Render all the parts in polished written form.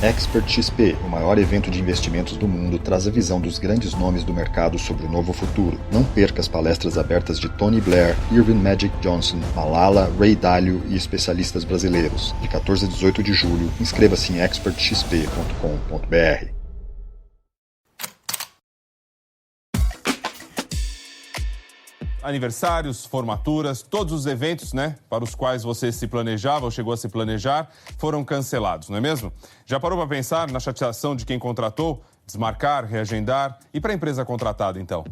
Expert XP, o maior evento de investimentos do mundo, traz a visão dos grandes nomes do mercado sobre o novo futuro. Não perca as palestras abertas de Tony Blair, Irving Magic Johnson, Malala, Ray Dalio e especialistas brasileiros. De 14 a 18 de julho, inscreva-se em expertxp.com.br. Aniversários, formaturas, todos os eventos, para os quais você se planejava ou chegou a se planejar, foram cancelados, não é mesmo? Já parou para pensar na chateação de quem contratou? Desmarcar, reagendar? E para a empresa contratada, então?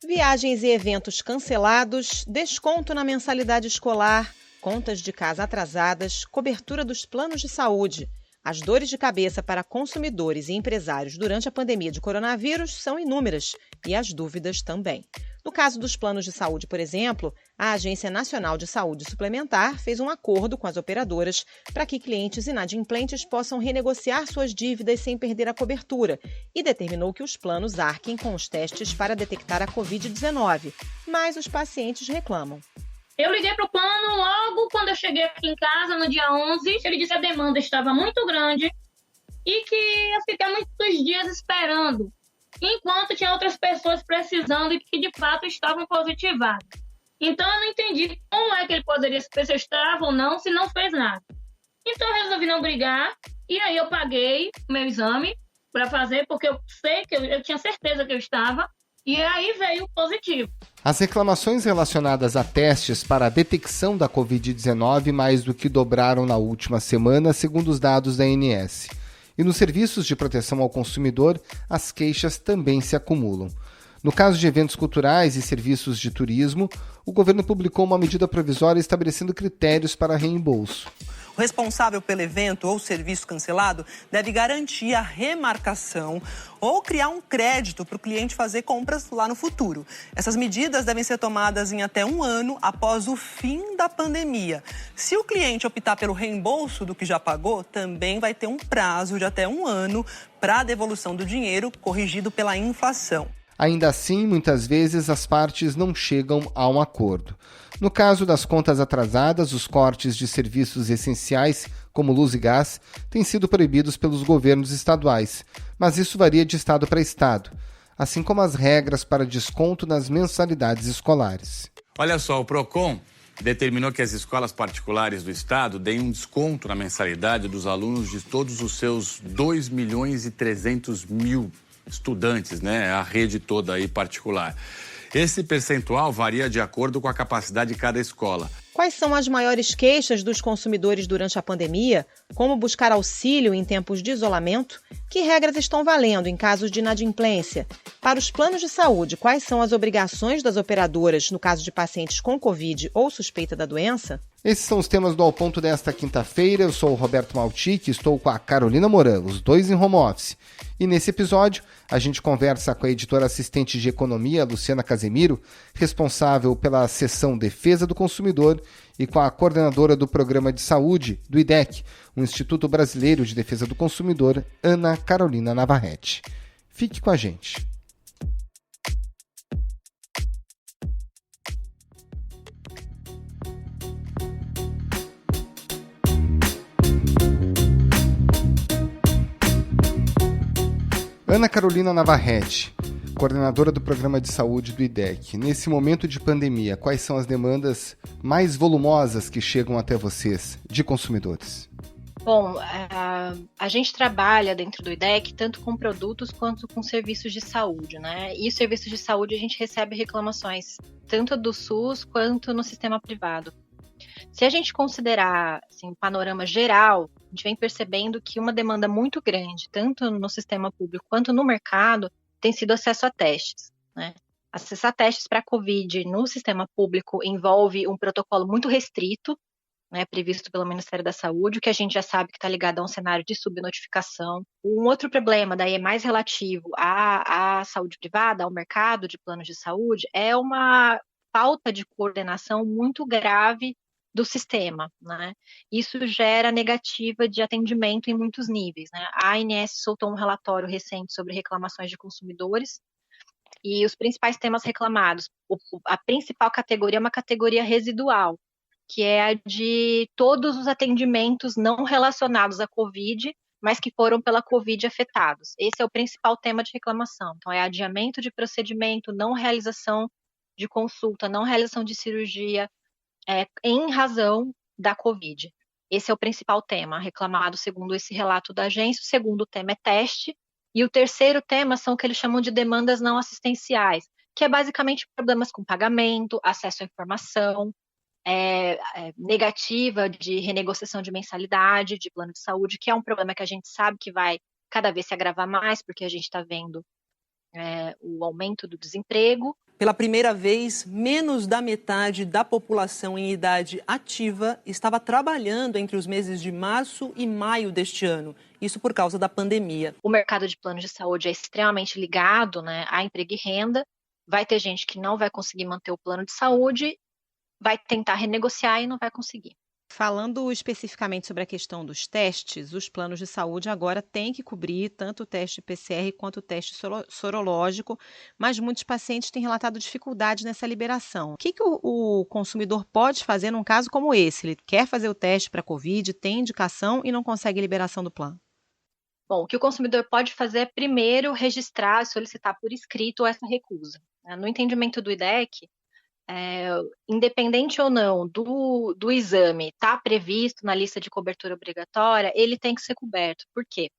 Viagens e eventos cancelados, desconto na mensalidade escolar, contas de casa atrasadas, cobertura dos planos de saúde. As dores de cabeça para consumidores e empresários durante a pandemia de coronavírus são inúmeras e as dúvidas também. No caso dos planos de saúde, por exemplo, a Agência Nacional de Saúde Suplementar fez um acordo com as operadoras para que clientes inadimplentes possam renegociar suas dívidas sem perder a cobertura e determinou que os planos arquem com os testes para detectar a Covid-19, mas os pacientes reclamam. Eu liguei para o plano logo quando eu cheguei aqui em casa, no dia 11. Ele disse que a demanda estava muito grande e que ia ficar muitos dias esperando, enquanto tinha outras pessoas precisando e que de fato estavam positivadas. Então eu não entendi como é que ele poderia saber se eu estava ou não, se não fez nada. Então eu resolvi não brigar e aí eu paguei o meu exame para fazer, porque eu sei que eu tinha certeza que eu estava, e aí veio positivo. As reclamações relacionadas a testes para a detecção da Covid-19 mais do que dobraram na última semana, segundo os dados da ANS. E nos serviços de proteção ao consumidor, as queixas também se acumulam. No caso de eventos culturais e serviços de turismo, o governo publicou uma medida provisória estabelecendo critérios para reembolso. O responsável pelo evento ou serviço cancelado deve garantir a remarcação ou criar um crédito para o cliente fazer compras lá no futuro. Essas medidas devem ser tomadas em até 1 ano após o fim da pandemia. Se o cliente optar pelo reembolso do que já pagou, também vai ter um prazo de até 1 ano para a devolução do dinheiro corrigido pela inflação. Ainda assim, muitas vezes as partes não chegam a um acordo. No caso das contas atrasadas, os cortes de serviços essenciais, como luz e gás, têm sido proibidos pelos governos estaduais, mas isso varia de estado para estado, assim como as regras para desconto nas mensalidades escolares. Olha só, o PROCON determinou que as escolas particulares do estado deem um desconto na mensalidade dos alunos de todos os seus 2.300.000 estudantes, a rede toda aí particular. Esse percentual varia de acordo com a capacidade de cada escola. Quais são as maiores queixas dos consumidores durante a pandemia? Como buscar auxílio em tempos de isolamento? Que regras estão valendo em casos de inadimplência? Para os planos de saúde, quais são as obrigações das operadoras no caso de pacientes com Covid ou suspeita da doença? Esses são os temas do Ao Ponto desta quinta-feira. Eu sou o Roberto Maltic e estou com a Carolina Moran, os dois em home office. E nesse episódio, a gente conversa com a editora assistente de economia, Luciana Casemiro, responsável pela seção Defesa do Consumidor, e com a coordenadora do Programa de Saúde, do IDEC, o Instituto Brasileiro de Defesa do Consumidor, Ana Carolina Navarrete. Fique com a gente. Ana Carolina Navarrete, coordenadora do Programa de Saúde do IDEC. Nesse momento de pandemia, quais são as demandas mais volumosas que chegam até vocês, de consumidores? Bom, a gente trabalha dentro do IDEC tanto com produtos quanto com serviços de saúde, E os serviços de saúde a gente recebe reclamações tanto do SUS quanto no sistema privado. Se a gente considerar o panorama geral, a gente vem percebendo que uma demanda muito grande, tanto no sistema público quanto no mercado, tem sido acesso a testes. Acesso a testes para a Covid no sistema público envolve um protocolo muito restrito, previsto pelo Ministério da Saúde, o que a gente já sabe que está ligado a um cenário de subnotificação. Um outro problema, daí é mais relativo à saúde privada, ao mercado de planos de saúde, é uma falta de coordenação muito grave do sistema, Isso gera negativa de atendimento em muitos níveis, A ANS soltou um relatório recente sobre reclamações de consumidores e os principais temas reclamados, a principal categoria é uma categoria residual, que é a de todos os atendimentos não relacionados à Covid, mas que foram pela Covid afetados. Esse é o principal tema de reclamação. Então, é adiamento de procedimento, não realização de consulta, não realização de cirurgia, em razão da Covid. Esse é o principal tema reclamado segundo esse relato da agência. O segundo tema é teste. E o terceiro tema são o que eles chamam de demandas não assistenciais, que é basicamente problemas com pagamento, acesso à informação, negativa de renegociação de mensalidade, de plano de saúde, que é um problema que a gente sabe que vai cada vez se agravar mais, porque a gente está vendo o aumento do desemprego. Pela primeira vez, menos da metade da população em idade ativa estava trabalhando entre os meses de março e maio deste ano. Isso por causa da pandemia. O mercado de planos de saúde é extremamente ligado, né, a emprego e renda. Vai ter gente que não vai conseguir manter o plano de saúde, vai tentar renegociar e não vai conseguir. Falando especificamente sobre a questão dos testes, os planos de saúde agora têm que cobrir tanto o teste PCR quanto o teste sorológico, mas muitos pacientes têm relatado dificuldades nessa liberação. O que o consumidor pode fazer num caso como esse? Ele quer fazer o teste para Covid, tem indicação e não consegue liberação do plano. Bom, o que o consumidor pode fazer é primeiro registrar e solicitar por escrito essa recusa. No entendimento do IDEC, independente ou não do exame estar previsto na lista de cobertura obrigatória, ele tem que ser coberto. Por quê?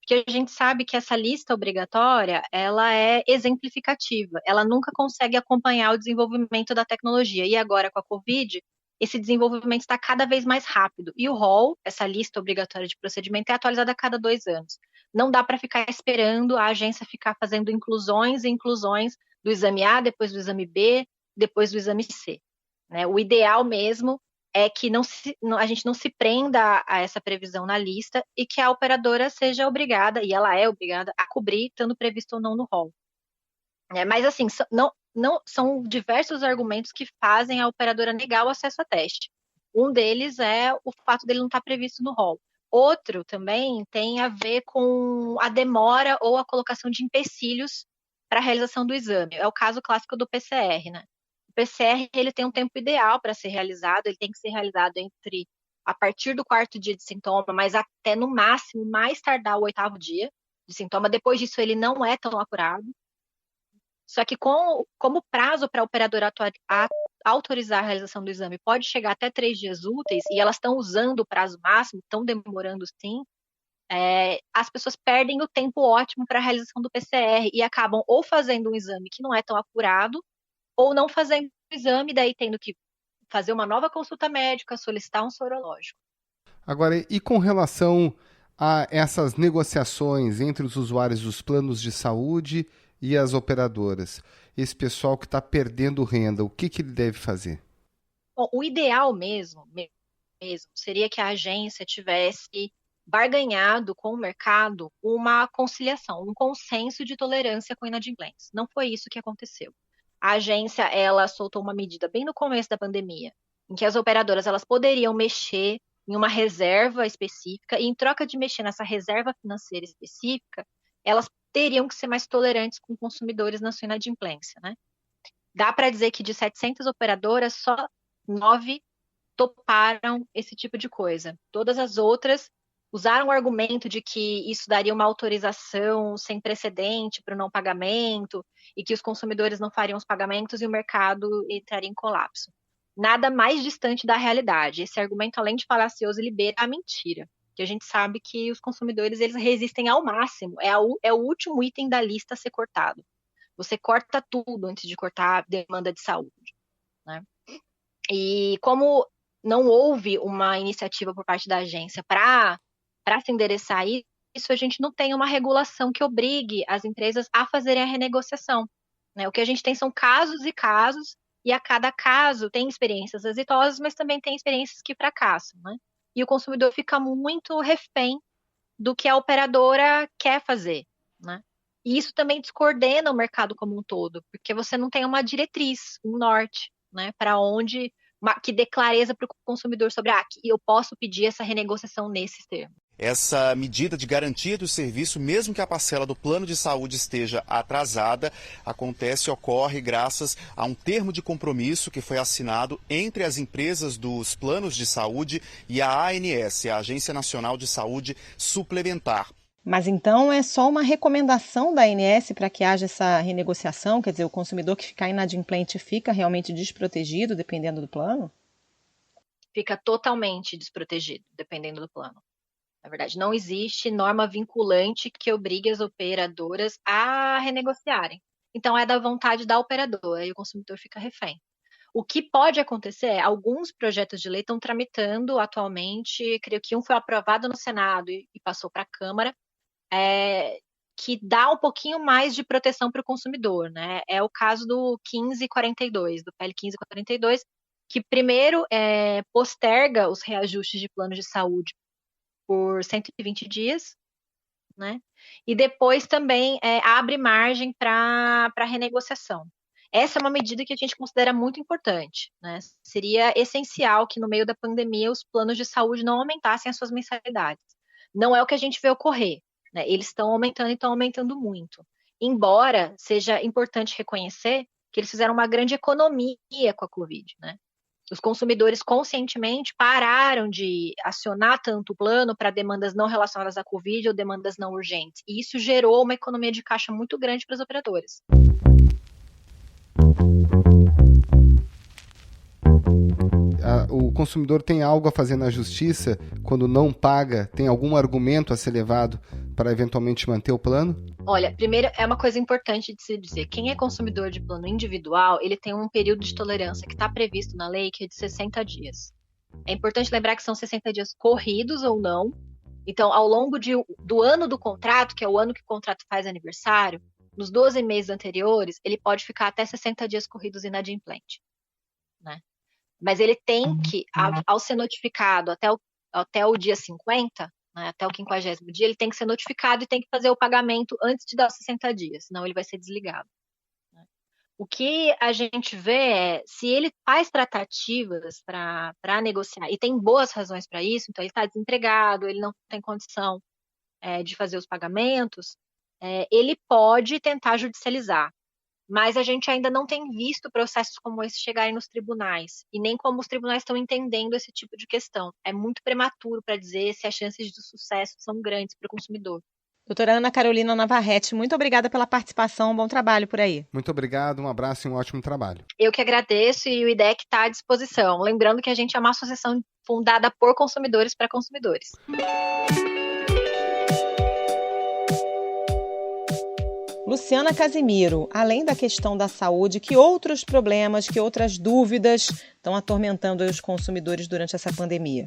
Porque a gente sabe que essa lista obrigatória, ela é exemplificativa, ela nunca consegue acompanhar o desenvolvimento da tecnologia. E agora, com a Covid, esse desenvolvimento está cada vez mais rápido. E o rol, essa lista obrigatória de procedimento, é atualizada a cada 2 anos. Não dá para ficar esperando a agência ficar fazendo inclusões e inclusões do exame A, depois do exame B, depois do exame C. Né? O ideal mesmo é que a gente não se prenda a essa previsão na lista e que a operadora seja obrigada, e ela é obrigada, a cobrir, estando previsto ou não no rol. Mas, assim, são diversos argumentos que fazem a operadora negar o acesso a teste. Um deles é o fato dele não estar previsto no rol. Outro também tem a ver com a demora ou a colocação de empecilhos para a realização do exame. É o caso clássico do PCR, né? O PCR ele tem um tempo ideal para ser realizado, ele tem que ser realizado a partir do 4º dia de sintoma, mas até no máximo, mais tardar o 8º dia de sintoma. Depois disso, ele não é tão acurado. Só que como prazo para a operadora autorizar a realização do exame pode chegar até 3 dias úteis, e elas estão usando o prazo máximo, estão demorando sim, as pessoas perdem o tempo ótimo para a realização do PCR e acabam ou fazendo um exame que não é tão acurado, ou não fazendo o exame, daí tendo que fazer uma nova consulta médica, solicitar um sorológico. Agora, e com relação a essas negociações entre os usuários dos planos de saúde e as operadoras? Esse pessoal que está perdendo renda, o que ele deve fazer? Bom, o ideal mesmo seria que a agência tivesse barganhado com o mercado uma conciliação, um consenso de tolerância com inadimplentes. Não foi isso que aconteceu. A agência, ela soltou uma medida bem no começo da pandemia, em que as operadoras elas poderiam mexer em uma reserva específica, e em troca de mexer nessa reserva financeira específica, elas teriam que ser mais tolerantes com consumidores na sua inadimplência, né? Dá para dizer que de 700 operadoras, só 9 toparam esse tipo de coisa. Todas as outras usaram o argumento de que isso daria uma autorização sem precedente para o não pagamento e que os consumidores não fariam os pagamentos e o mercado entraria em colapso. Nada mais distante da realidade. Esse argumento, além de falacioso, ele beira a mentira. Que a gente sabe que os consumidores eles resistem ao máximo. É o último item da lista a ser cortado. Você corta tudo antes de cortar a demanda de saúde, né? E como não houve uma iniciativa por parte da agência para se endereçar isso, a gente não tem uma regulação que obrigue as empresas a fazerem a renegociação, né? O que a gente tem são casos e casos, e a cada caso tem experiências exitosas, mas também tem experiências que fracassam, né? E o consumidor fica muito refém do que a operadora quer fazer, né? E isso também descoordena o mercado como um todo, porque você não tem uma diretriz, um norte, né? Para onde, que dê clareza para o consumidor sobre que eu posso pedir essa renegociação nesses termos. essa medida de garantia do serviço, mesmo que a parcela do plano de saúde esteja atrasada, ocorre graças a um termo de compromisso que foi assinado entre as empresas dos planos de saúde e a ANS, a Agência Nacional de Saúde Suplementar. Mas então é só uma recomendação da ANS para que haja essa renegociação? Quer dizer, o consumidor que ficar inadimplente fica realmente desprotegido, dependendo do plano? Fica totalmente desprotegido, dependendo do plano. Na verdade, não existe norma vinculante que obrigue as operadoras a renegociarem. Então, é da vontade da operadora e o consumidor fica refém. O que pode acontecer é, alguns projetos de lei estão tramitando atualmente, creio que um foi aprovado no Senado e passou para a Câmara, que dá um pouquinho mais de proteção para o consumidor, né? É o caso do 1542, do PL 1542, que primeiro posterga os reajustes de planos de saúde por 120 dias, né? E depois também abre margem para renegociação. Essa é uma medida que a gente considera muito importante, né? Seria essencial que no meio da pandemia os planos de saúde não aumentassem as suas mensalidades. Não é o que a gente vê ocorrer, né? Eles estão aumentando e estão aumentando muito. Embora seja importante reconhecer que eles fizeram uma grande economia com a Covid, né? Os consumidores conscientemente pararam de acionar tanto o plano para demandas não relacionadas à Covid ou demandas não urgentes. E isso gerou uma economia de caixa muito grande para os operadores. O consumidor tem algo a fazer na justiça quando não paga? Tem algum argumento a ser levado para eventualmente manter o plano? Olha, primeiro é uma coisa importante de se dizer. Quem é consumidor de plano individual, ele tem um período de tolerância que está previsto na lei, que é de 60 dias. É importante lembrar que são 60 dias corridos ou não. Então, ao longo do ano do contrato, que é o ano que o contrato faz aniversário, nos 12 meses anteriores, ele pode ficar até 60 dias corridos inadimplente, né? Mas ele tem que, ao ser notificado até o dia 50, né, até o 50º dia, ele tem que ser notificado e tem que fazer o pagamento antes de dar os 60 dias, senão ele vai ser desligado, né? O que a gente vê é, se ele faz tratativas para negociar, e tem boas razões para isso, então ele está desempregado, ele não tem condição de fazer os pagamentos, ele pode tentar judicializar. Mas a gente ainda não tem visto processos como esse chegarem nos tribunais, e nem como os tribunais estão entendendo esse tipo de questão. É muito prematuro para dizer se as chances de sucesso são grandes para o consumidor. Doutora Ana Carolina Navarrete, muito obrigada pela participação, bom trabalho por aí. Muito obrigado, um abraço e um ótimo trabalho. Eu que agradeço e o IDEC está à disposição. Lembrando que a gente é uma associação fundada por consumidores para consumidores. Luciana Casimiro, além da questão da saúde, que outros problemas, que outras dúvidas estão atormentando os consumidores durante essa pandemia?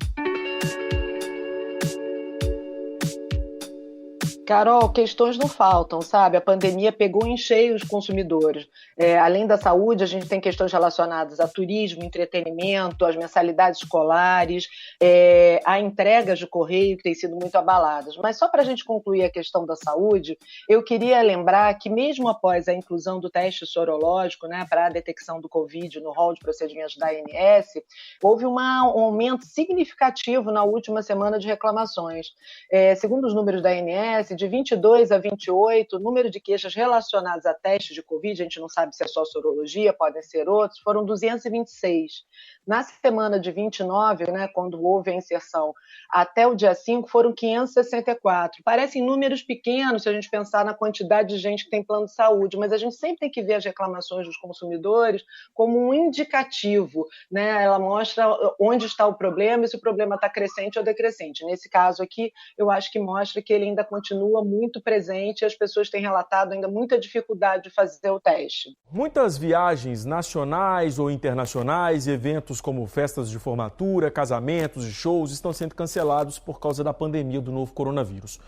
Carol, questões não faltam, sabe? A pandemia pegou em cheio os consumidores. Além da saúde, a gente tem questões relacionadas a turismo, entretenimento, as mensalidades escolares, a entregas de correio que têm sido muito abaladas. Mas só para a gente concluir a questão da saúde, eu queria lembrar que mesmo após a inclusão do teste sorológico, né, para a detecção do Covid no rol de procedimentos da ANS, houve um aumento significativo na última semana de reclamações. Segundo os números da ANS, de 22 a 28, o número de queixas relacionadas a testes de Covid, a gente não sabe se é só sorologia, podem ser outros, foram 226. Na semana de 29, né, quando houve a inserção, até o dia 5, foram 564. Parecem números pequenos se a gente pensar na quantidade de gente que tem plano de saúde, mas a gente sempre tem que ver as reclamações dos consumidores como um indicativo, né? Ela mostra onde está o problema e se o problema está crescente ou decrescente. Nesse caso aqui, eu acho que mostra que ele ainda continua muito presente e as pessoas têm relatado ainda muita dificuldade de fazer o teste. Muitas viagens nacionais ou internacionais, eventos como festas de formatura, casamentos e shows estão sendo cancelados por causa da pandemia do novo coronavírus.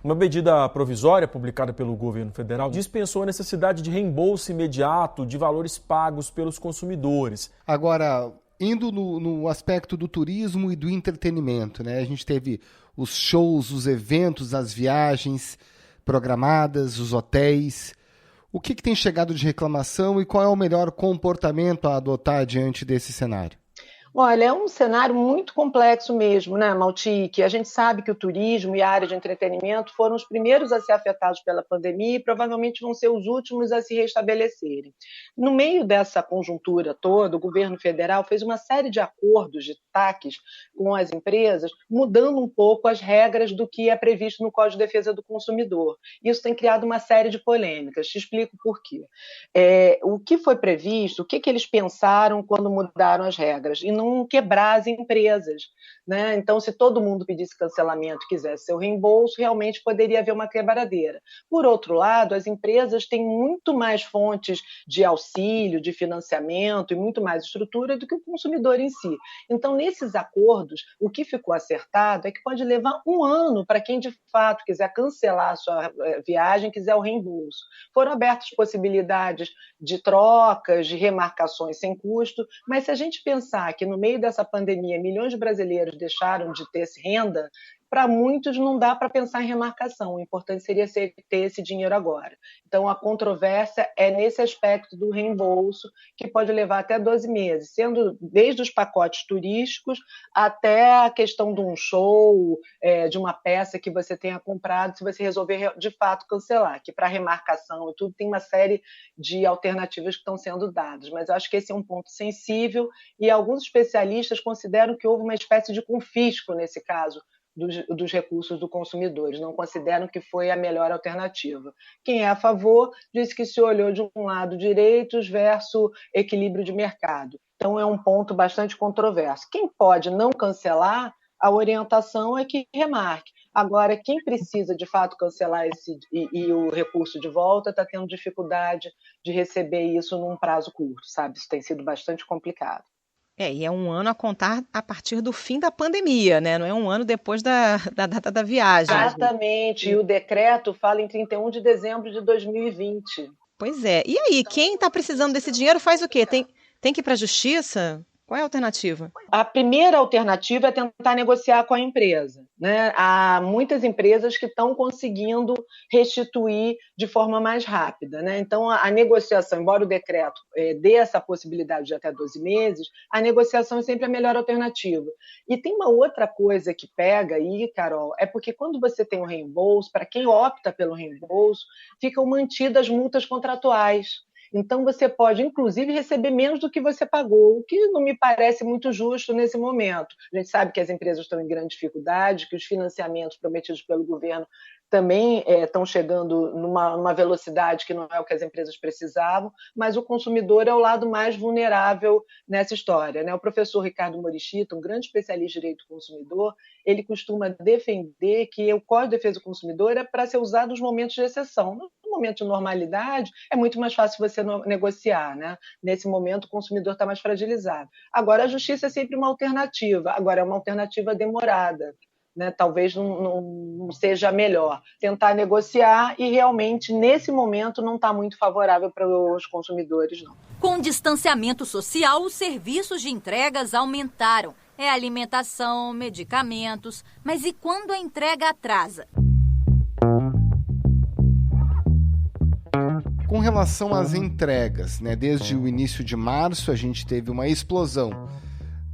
Uma medida provisória publicada pelo governo federal dispensou a necessidade de reembolso imediato de valores pagos pelos consumidores. Agora, indo no aspecto do turismo e do entretenimento, né? A gente teve os shows, os eventos, as viagens programadas, os hotéis. O que tem chegado de reclamação e qual é o melhor comportamento a adotar diante desse cenário? Olha, é um cenário muito complexo mesmo, né, Maltic? A gente sabe que o turismo e a área de entretenimento foram os primeiros a ser afetados pela pandemia e provavelmente vão ser os últimos a se restabelecerem. No meio dessa conjuntura toda, o governo federal fez uma série de acordos de TACs com as empresas, mudando um pouco as regras do que é previsto no Código de Defesa do Consumidor. Isso tem criado uma série de polêmicas. Te explico por quê. O que foi previsto, o que eles pensaram quando mudaram as regras? E não quebrar as empresas, né? Então, se todo mundo pedisse cancelamento e quisesse seu reembolso, realmente poderia haver uma quebradeira. Por outro lado, as empresas têm muito mais fontes de auxílio, de financiamento e muito mais estrutura do que o consumidor em si. Então, nesses acordos, o que ficou acertado é que pode levar 1 ano para quem, de fato, quiser cancelar a sua viagem, quiser o reembolso. Foram abertas possibilidades de trocas, de remarcações sem custo, mas se a gente pensar que no meio dessa pandemia milhões de brasileiros deixaram de ter renda, para muitos não dá para pensar em remarcação, o importante seria ter esse dinheiro agora. Então, a controvérsia é nesse aspecto do reembolso, que pode levar até 12 meses, sendo desde os pacotes turísticos até a questão de um show, de uma peça que você tenha comprado, se você resolver de fato cancelar, que para remarcação e tudo tem uma série de alternativas que estão sendo dadas, mas eu acho que esse é um ponto sensível e alguns especialistas consideram que houve uma espécie de confisco nesse caso, dos recursos do consumidor, não consideram que foi a melhor alternativa. Quem é a favor diz que se olhou de um lado direitos versus equilíbrio de mercado. Então é um ponto bastante controverso. Quem pode não cancelar, a orientação é que remarque. Agora, quem precisa de fato cancelar e o recurso de volta está tendo dificuldade de receber isso num prazo curto, sabe? Isso tem sido bastante complicado. E é 1 ano a contar a partir do fim da pandemia, né? Não é 1 ano depois da data da viagem. Exatamente, e o decreto fala em 31 de dezembro de 2020. Pois é. E aí, quem está precisando desse dinheiro faz o quê? Tem que ir para a justiça? Qual é a alternativa? A primeira alternativa é tentar negociar com a empresa, né? Há muitas empresas que estão conseguindo restituir de forma mais rápida, né? Então, a negociação, embora o decreto dê essa possibilidade de até 12 meses, a negociação é sempre a melhor alternativa. E tem uma outra coisa que pega aí, Carol, é porque quando você tem um reembolso, para quem opta pelo reembolso, ficam mantidas multas contratuais. Então, você pode, inclusive, receber menos do que você pagou, o que não me parece muito justo nesse momento. A gente sabe que as empresas estão em grande dificuldade, que os financiamentos prometidos pelo governo também estão chegando numa velocidade que não é o que as empresas precisavam, mas o consumidor é o lado mais vulnerável nessa história, né? O professor Ricardo Morichita, um grande especialista em direito do consumidor, ele costuma defender que o Código de Defesa do Consumidor é para ser usado nos momentos de exceção. No momento de normalidade, é muito mais fácil você negociar, né? Nesse momento, o consumidor está mais fragilizado. Agora, a justiça é sempre uma alternativa, agora é uma alternativa demorada. Né, talvez não seja melhor tentar negociar e realmente nesse momento não está muito favorável para os consumidores, não. Com distanciamento social, os serviços de entregas aumentaram. É alimentação, medicamentos, mas e quando a entrega atrasa? Com relação às entregas, né, desde o início de março a gente teve uma explosão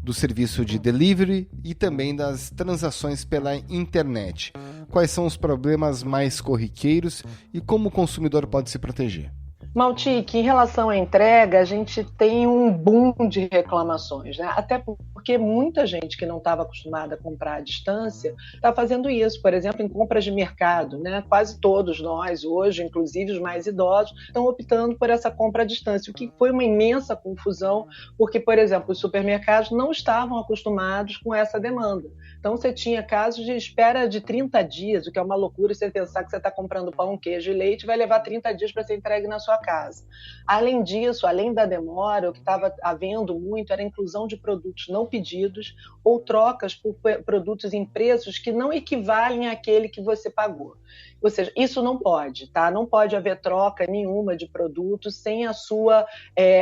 do serviço de delivery e também das transações pela internet. Quais são os problemas mais corriqueiros e como o consumidor pode se proteger? Maltic, em relação à entrega, a gente tem um boom de reclamações, né? Até porque muita gente que não estava acostumada a comprar à distância está fazendo isso, por exemplo, em compras de mercado, né? Quase todos nós hoje, inclusive os mais idosos, estão optando por essa compra à distância, o que foi uma imensa confusão, porque, por exemplo, os supermercados não estavam acostumados com essa demanda. Então, você tinha casos de espera de 30 dias, o que é uma loucura você pensar que você está comprando pão, queijo e leite, vai levar 30 dias para ser entregue na sua casa. Além disso, além da demora, o que estava havendo muito era a inclusão de produtos não pedidos ou trocas por produtos em preços que não equivalem àquele que você pagou. Ou seja, isso não pode, tá? Não pode haver troca nenhuma de produtos sem a sua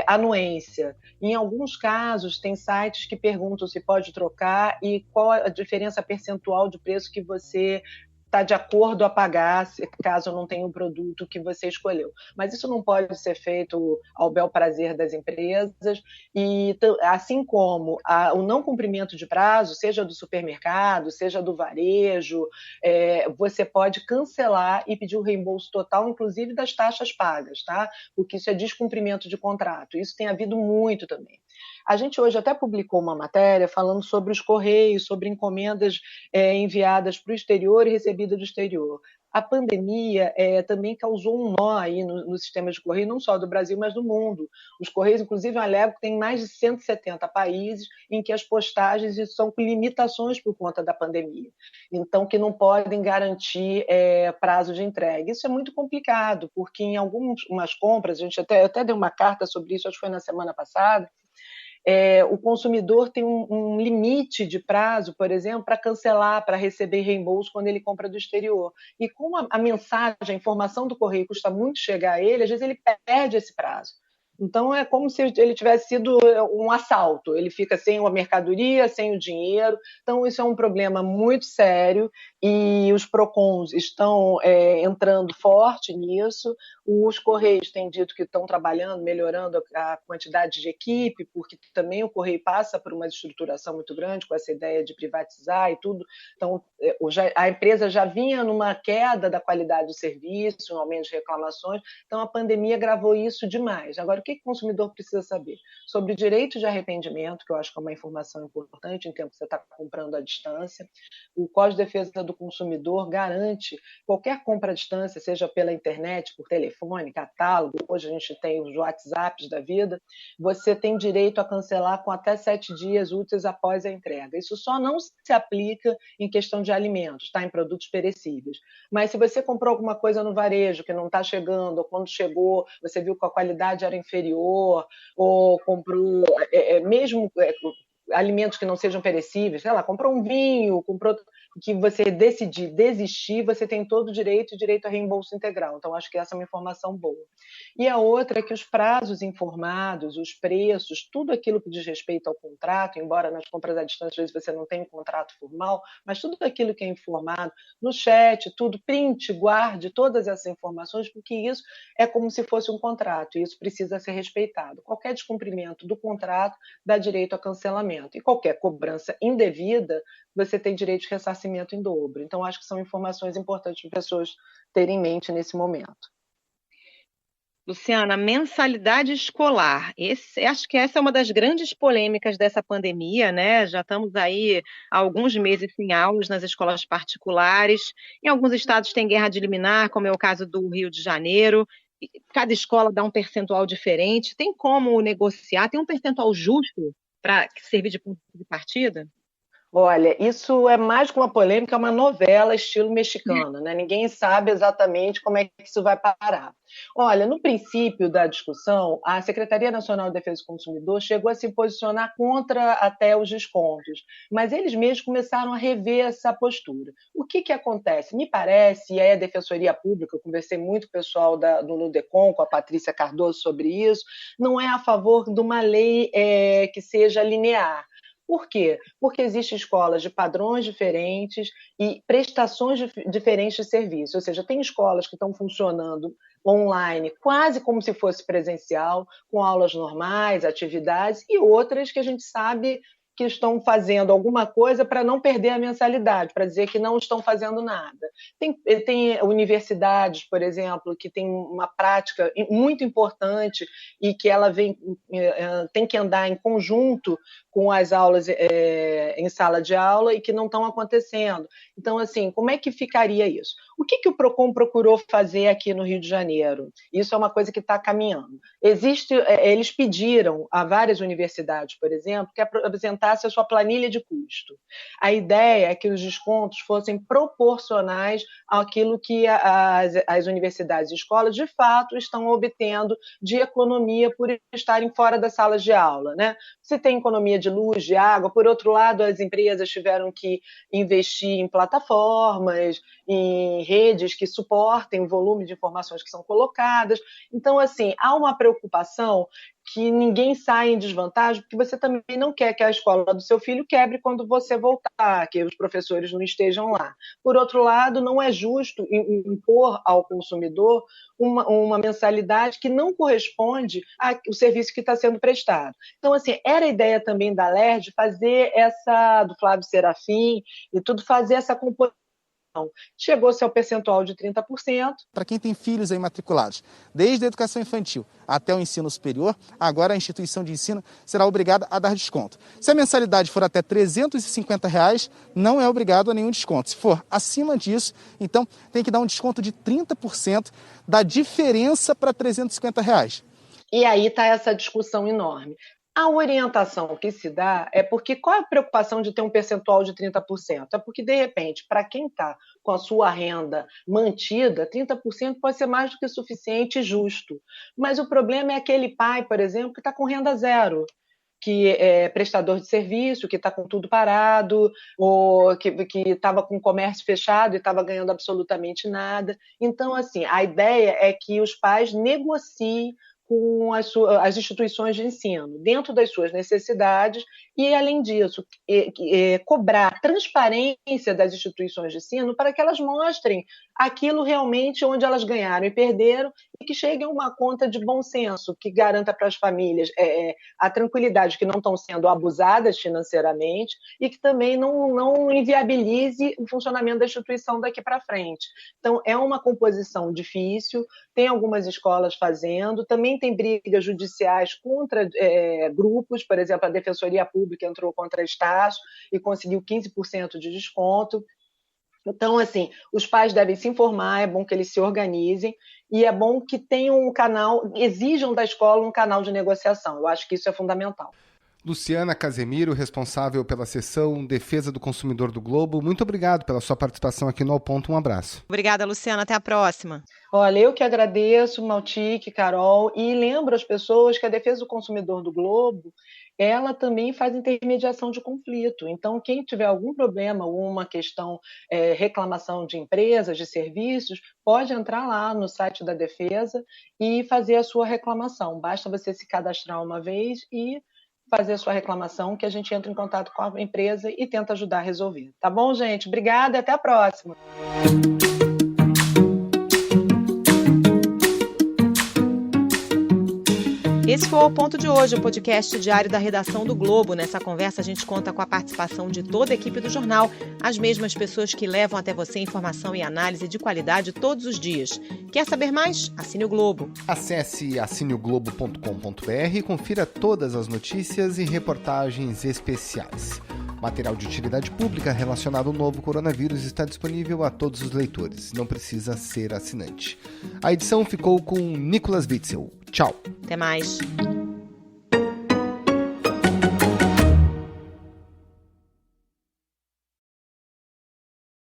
anuência. Em alguns casos, tem sites que perguntam se pode trocar e qual a diferença percentual de preço que você está de acordo a pagar caso não tenha o produto que você escolheu. Mas isso não pode ser feito ao bel prazer das empresas e assim como o não cumprimento de prazo, seja do supermercado, seja do varejo, você pode cancelar e pedir o reembolso total, inclusive das taxas pagas, tá? Porque isso é descumprimento de contrato. Isso tem havido muito também. A gente hoje até publicou uma matéria falando sobre os Correios, sobre encomendas enviadas para o exterior e recebidas do exterior. A pandemia também causou um nó aí no sistema de Correio, não só do Brasil, mas do mundo. Os Correios, inclusive, alegam que tem mais de 170 países em que as postagens são com limitações por conta da pandemia. Então, que não podem garantir prazo de entrega. Isso é muito complicado, porque em algumas compras, a gente até deu uma carta sobre isso, acho que foi na semana passada, o consumidor tem um limite de prazo, por exemplo, para cancelar, para receber reembolso quando ele compra do exterior. E como a mensagem, a informação do correio custa muito chegar a ele, às vezes ele perde esse prazo. Então, é como se ele tivesse sido um assalto. Ele fica sem a mercadoria, sem o dinheiro. Então, isso é um problema muito sério e os PROCONs estão entrando forte nisso. Os Correios têm dito que estão trabalhando, melhorando a quantidade de equipe, porque também o Correio passa por uma estruturação muito grande com essa ideia de privatizar e tudo. Então, a empresa já vinha numa queda da qualidade do serviço, um aumento de reclamações. Então, a pandemia agravou isso demais. Agora, o que o consumidor precisa saber? Sobre o direito de arrependimento, que eu acho que é uma informação importante em tempo que você está comprando à distância. O Código de Defesa do Consumidor garante qualquer compra à distância, seja pela internet, por telefone, catálogo, hoje a gente tem os WhatsApps da vida, você tem direito a cancelar com até 7 dias úteis após a entrega. Isso só não se aplica em questão de alimentos, tá? Em produtos perecíveis. Mas se você comprou alguma coisa no varejo que não está chegando, ou quando chegou, você viu que a qualidade era inferior, ou comprou mesmo alimentos que não sejam perecíveis, sei lá, comprou um vinho, comprou que você decidir desistir, você tem todo o direito a reembolso integral. Então, acho que essa é uma informação boa. E a outra é que os prazos informados, os preços, tudo aquilo que diz respeito ao contrato, embora nas compras à distância, às vezes você não tem um contrato formal, mas tudo aquilo que é informado no chat, tudo, print, guarde todas essas informações, porque isso é como se fosse um contrato, e isso precisa ser respeitado. Qualquer descumprimento do contrato dá direito a cancelamento, e qualquer cobrança indevida, você tem direito de ressarcimento em dobro. Então, acho que são informações importantes para as pessoas terem em mente nesse momento. Luciana, mensalidade escolar. Acho que essa é uma das grandes polêmicas dessa pandemia, né? Já estamos aí há alguns meses sem aulas nas escolas particulares. Em alguns estados tem guerra de liminar, como é o caso do Rio de Janeiro. Cada escola dá um percentual diferente. Tem como negociar? Tem um percentual justo para servir de ponto de partida? Olha, isso é mais que uma polêmica, é uma novela estilo mexicano, né? Ninguém sabe exatamente como é que isso vai parar. Olha, no princípio da discussão, a Secretaria Nacional de Defesa do Consumidor chegou a se posicionar contra até os descontos, mas eles mesmos começaram a rever essa postura. O que acontece? Me parece, e aí a Defensoria Pública, eu conversei muito com o pessoal do Nudecom, com a Patrícia Cardoso sobre isso, não é a favor de uma lei que seja linear. Por quê? Porque existem escolas de padrões diferentes e prestações diferentes de serviço. Ou seja, tem escolas que estão funcionando online quase como se fosse presencial, com aulas normais, atividades, e outras que a gente sabe que estão fazendo alguma coisa para não perder a mensalidade, para dizer que não estão fazendo nada. Tem universidades, por exemplo, que tem uma prática muito importante e que ela tem que andar em conjunto com as aulas em sala de aula e que não estão acontecendo. Então, assim, como é que ficaria isso? O que o PROCON procurou fazer aqui no Rio de Janeiro? Isso é uma coisa que está caminhando. Eles pediram a várias universidades, por exemplo, que apresentasse a sua planilha de custo. A ideia é que os descontos fossem proporcionais àquilo que as universidades e escolas, de fato, estão obtendo de economia por estarem fora das salas de aula, né? Se tem economia de luz, de água, por outro lado, as empresas tiveram que investir em plataformas, em redes que suportem o volume de informações que são colocadas. Então, assim, há uma preocupação que ninguém saia em desvantagem, porque você também não quer que a escola do seu filho quebre quando você voltar, que os professores não estejam lá. Por outro lado, não é justo impor ao consumidor uma mensalidade que não corresponde ao serviço que está sendo prestado. Então, assim, era a ideia também da LERJ fazer do Flávio Serafim e tudo, fazer essa composição. Chegou-se ao percentual de 30%. Para quem tem filhos aí matriculados, desde a educação infantil até o ensino superior, agora a instituição de ensino será obrigada a dar desconto. Se a mensalidade for até R$ 350, não é obrigado a nenhum desconto. Se for acima disso, então tem que dar um desconto de 30% da diferença para R$ 350. E aí está essa discussão enorme. A orientação que se dá é porque qual é a preocupação de ter um percentual de 30%? É porque, de repente, para quem está com a sua renda mantida, 30% pode ser mais do que suficiente e justo. Mas o problema é aquele pai, por exemplo, que está com renda zero, que é prestador de serviço, que está com tudo parado, ou que estava com o comércio fechado e estava ganhando absolutamente nada. Então, assim, a ideia é que os pais negociem com as instituições de ensino, dentro das suas necessidades, e, além disso, cobrar transparência das instituições de ensino para que elas mostrem aquilo realmente onde elas ganharam e perderam, e que cheguem a uma conta de bom senso, que garanta para as famílias a tranquilidade que não estão sendo abusadas financeiramente e que também não inviabilize o funcionamento da instituição daqui para frente. Então, é uma composição difícil, tem algumas escolas fazendo, também tem brigas judiciais contra grupos, por exemplo, a Defensoria Pública entrou contra a Estácio e conseguiu 15% de desconto. Então, assim, os pais devem se informar, é bom que eles se organizem e é bom que tenham um canal, exijam da escola um canal de negociação. Eu acho que isso é fundamental. Luciana Casemiro, responsável pela seção Defesa do Consumidor do Globo, muito obrigado pela sua participação aqui no Ao Ponto. Um abraço. Obrigada, Luciana. Até a próxima. Olha, eu que agradeço, Maltique, Carol, e lembro as pessoas que a Defesa do Consumidor do Globo, ela também faz intermediação de conflito. Então, quem tiver algum problema, alguma questão, reclamação de empresas, de serviços, pode entrar lá no site da Defesa e fazer a sua reclamação. Basta você se cadastrar uma vez e fazer a sua reclamação, que a gente entra em contato com a empresa e tenta ajudar a resolver. Tá bom, gente? Obrigada e até a próxima. Esse foi o Ao Ponto de hoje, o podcast diário da redação do Globo. Nessa conversa a gente conta com a participação de toda a equipe do jornal, as mesmas pessoas que levam até você informação e análise de qualidade todos os dias. Quer saber mais? Assine o Globo. Acesse assineoglobo.com.br e confira todas as notícias e reportagens especiais. Material de utilidade pública relacionado ao novo coronavírus está disponível a todos os leitores. Não precisa ser assinante. A edição ficou com Nicolas Witzel. Tchau. Até mais.